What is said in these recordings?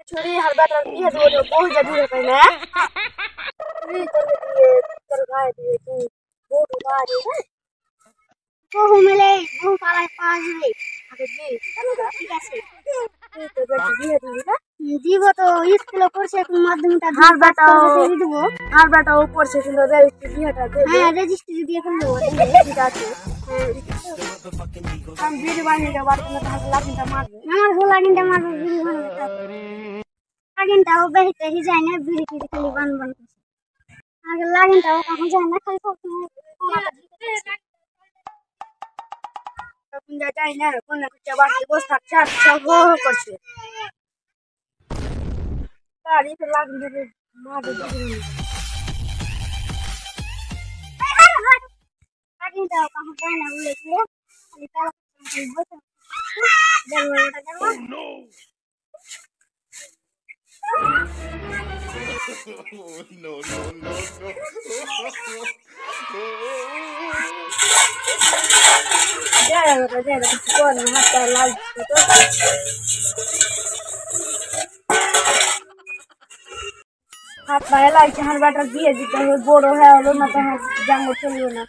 ছুরি আর বেটার বিয়ে দেবো তো বহু যা দূরে পাই না ছুরি তোর দিয়ে তোর গায়ে দিয়ে তুই বহুত গায়ে বহু মিলে বহু পালায় পাওয়া যাবে আগে দি ঠিক আছে তুই তো বেটা বিয়ে দিবি না দিব তো স্কুলে পড়ছে এখন মাধ্যমিকটা আর বেটাও পড়ছে কিন্তু রেজিস্ট্রি বিয়েটা দে হ্যাঁ রেজিস্ট্রি দিয়ে ফেলবো ঠিক আছে আমি বিড়ি বানিয়ে বাড়িতে তাহলে লাগিনটা মারবে আমার হো লাগিনটা মারবে বিড়ি বানিয়ে লাগিনটাও বেরিতে হি যায় না বিড়ি টিড়ি খালি বান বান করছে আগে লাগিনটাও কখন যায় না খালি তখন যায় না কোন কিছু বাড়িতে বসে থাকছে আর সব হো হো করছে গাড়ি তো লাগিন দেবে মারবে বিড়ি লাগিনটাও কখন যায় না বলে কি খালি তালা বসে দেখো ওটা দেখো No, no, no, ya, con hasta la হাত পায়ে লাগছে হার বাটার দিয়ে দিতে হবে বড় হয়ে হলো না তো হাত জাঙ্গ চললো না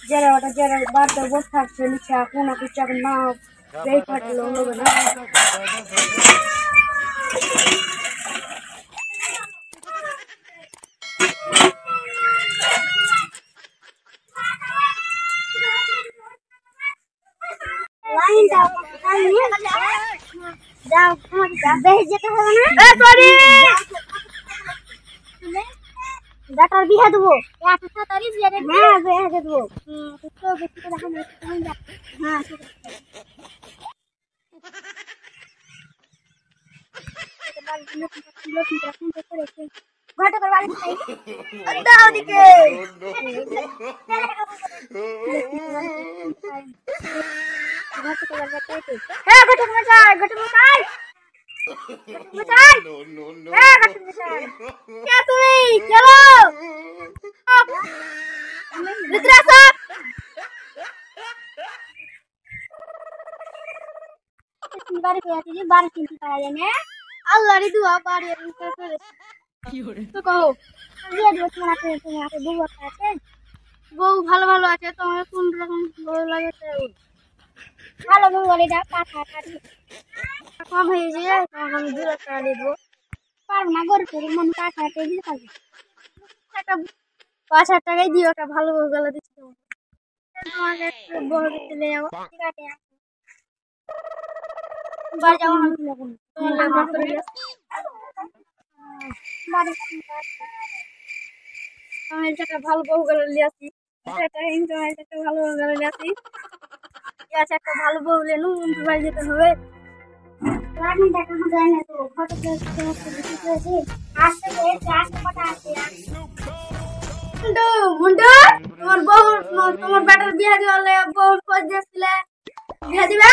যারা ওটা যারা বাড়তে বসে থাকছে নিচে কোনো কিছু এখন না বেই ফাটলো হবে না লাইন দাও যাও বেশ যেতে হবে না সরি ডাটার বিয়ে দেবো হ্যাঁ বিয়ে দেবো তো বেশি করে দেখানো হ্যাঁ ঘটে করে বাড়ি দাও দিকে হ্যাঁ ঘটে মশাই ঘটে মশাই no, no, no. क्या तुम्हें चलो मित्रा साहब बारी पे आती है बारी चिंती करा जाने अल्लाह री दुआ बारी तो कहो ये जो तुम्हारे दुआ करते বউ ভালো ভালো আছে তোমার কোন রকম বউ লাগে ভালো বউ বলে দাও কাটা কাটি কম হয়ে যায় তখন আমি 2 লাখ টাকা দেবো পারবো না গরিব করে মন কাটা দিয়ে থাকবে একটা 5,000 টাকাই দিও একটা ভালো বউ গেলে দিচ্ছি তোমাকে বড় দিতে নিয়ে যাবো ঠিক আছে বাড়ি যাবো আমি আমি একটা ভালো বউ গেলে নিয়ে আসি একটা ভালো বউ গেলে নিয়ে আসি ঠিক আছে একটা ভালো বউ লেনু বাড়ি যেতে হবে রাগনি দেখা যায় না তো ফটো আসছে আসছে কটা আসছে মুন্ডু তোমার বেটার বিয়ে দিওলে বউ খোঁজ দিছিলে বিয়ে দিবে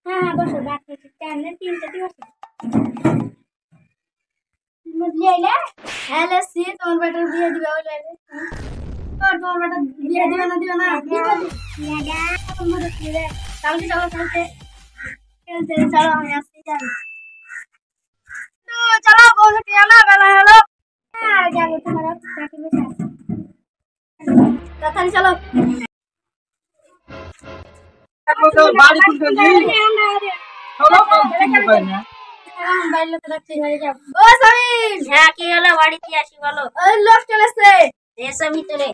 হ্যাঁ বসো বাদ করছি টাইমে 3টা দিবস বুঝলি আইলে হ্যালো সি তোমার বেটার বিয়ে দিবে বলে তোমার বেটার বিয়ে দিবে না কালকে চলো আমি আসছি যাবো চলো বসে না বেলা হলো যাবো তোমার তাড়াতাড়ি চলো বাড়ি খুলতে বাইরে তো রাখছি হয়ে যাবো ও সামিল হ্যাঁ কি হলো বাড়িতে আসি বলো ওই লোক চলেছে এসে ভিতরে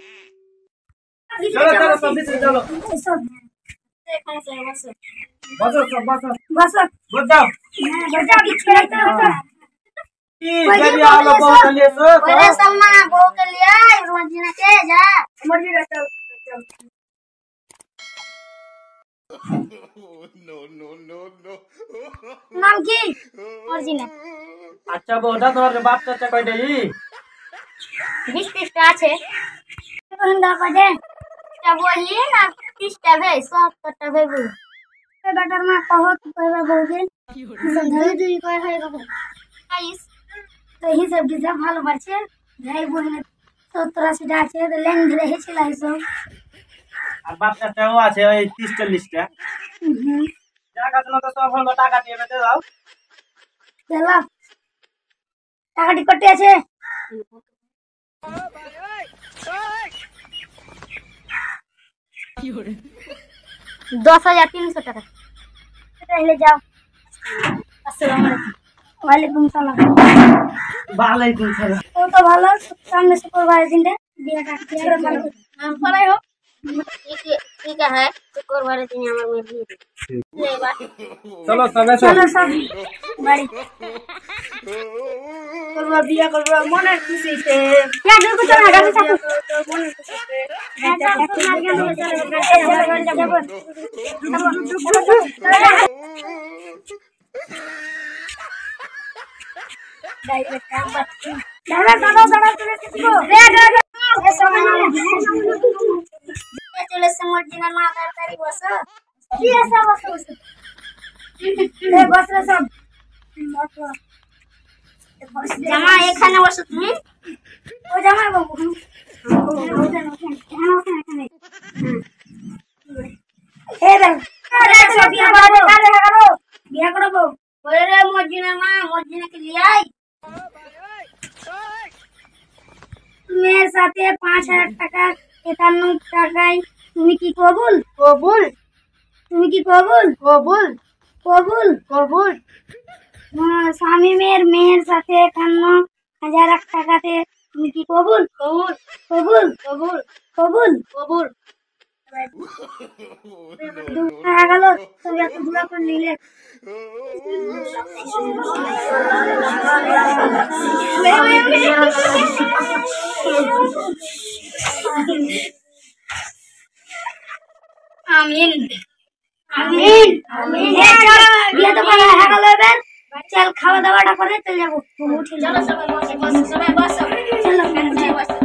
চলো চলো সব এখানে চলে বসো বসো সব বসো বসো বসাও হ্যাঁ বসো কিছু নাই তো কি জরিয়া আলো বউ চলিয়েছো ওরে সালমা বউ কে লিয়া রোজিনা কে যা মর্জি রাখো No, no, no, no. নাম কি মর্জিনা আচ্ছা বউটা তোমার বাপ চাচা কয়টা 20 আছে কোনটা কয়টা তা বলি না 30টা ভাই 70টা ভাই বউ এ বেটার মা কহত কইবা বউকে ধরে দুই কয় হয় কত গাইস তো হিসাব দিতে ভালো পারছে ভাই বোন 70-80টা আছে তো লেন ধরে হেছিল সব আর বাপ চাচাও আছে ওই 30-40টা দেখাশোনা তো সব হলো, টাকা দিয়ে বেঁচে দাও। দিলাম টাকাটি কটে আছে 10,300 টাকা এটা হলে যাও আসসালামু আলাইকুম ওয়ালাইকুম সালাম ওয়ালাইকুম সালাম। ও তো ভালো সামনে শুক্রবারের দিনটা বিয়েটা করে ভালো পড়াই হোক ঠিক আছে শুক্রবারের দিনে আমার মেয়ে বিয়ে দিবে চলো সব এসো। চলো সব বাড়ি করবো বিয়ে করবো মনের খুশিতে চলে এসছে মর্জিনার মা তাড়াতাড়ি বসো কি আছে বসো বসো বসো সব জামা এখানে বসো তুমি ও জামা বাবু বিয়া করবো রে মর্জিনার মা মর্জিনাকে নিয়ে আয় মেয়ের সাথে 5,000 টাকা 51 টাকায় তুমি কি কবুল কবুল তুমি কি কবুল কবুল কবুল কবুল স্বামী মেয়ের সাথে 51,000 টাকাতে তুমি কি কবুল কবুল কবুল কবুল কবুল কবুল গেল তুমি এত দূরা করে নিলে আমিন আমিন আমিন বিয়ে তো ভালো হয়ে গেল এবার চল খাওয়া দাওয়াটা করে চলে যাবো চলো সবাই বসো বসো সবাই বসো চলো বসো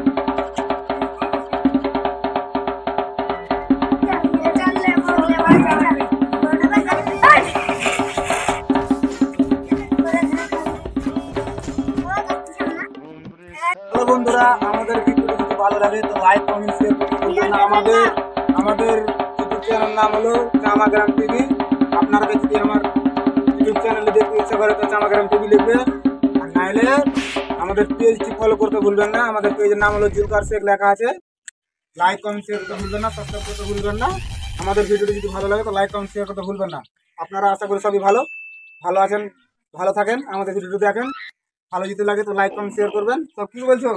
হ্যালো বন্ধুরা, আমাদের ভিডিওটি যদি ভালো লাগে তো লাইক কমেন্ট শেয়ার করতে ভুলবেন না। আমাদের ইউটিউব চ্যানেল নাম হলো চামাগ্রাম টিভি। আপনারা যদি আমার ইউটিউব চ্যানেলে দেখতে ইচ্ছা করে তো চামাগ্রাম টিভি লিখবেন, আর নাইলে আমাদের পেজটি ফলো করতে ভুলবেন না। আমাদের পেজের নাম হলো জুলকার শেখ লেখা আছে। লাইক কমেন্ট শেয়ার করতে ভুলবেন না, সাবস্ক্রাইব করতে ভুলবেন না। আমাদের ভিডিওটি যদি ভালো লাগে তো লাইক কমেন্ট শেয়ার করতে ভুলবেন না। আপনারা আশা করি সবই ভালো আছেন, ভালো থাকেন, আমাদের ভিডিওটি দেখেন। ভালো যদি লাগে তো লাইক কমেন্ট শেয়ার করবেন। সব কি বলছো,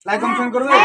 লাইক কমেন্ট শেয়ার করবেন।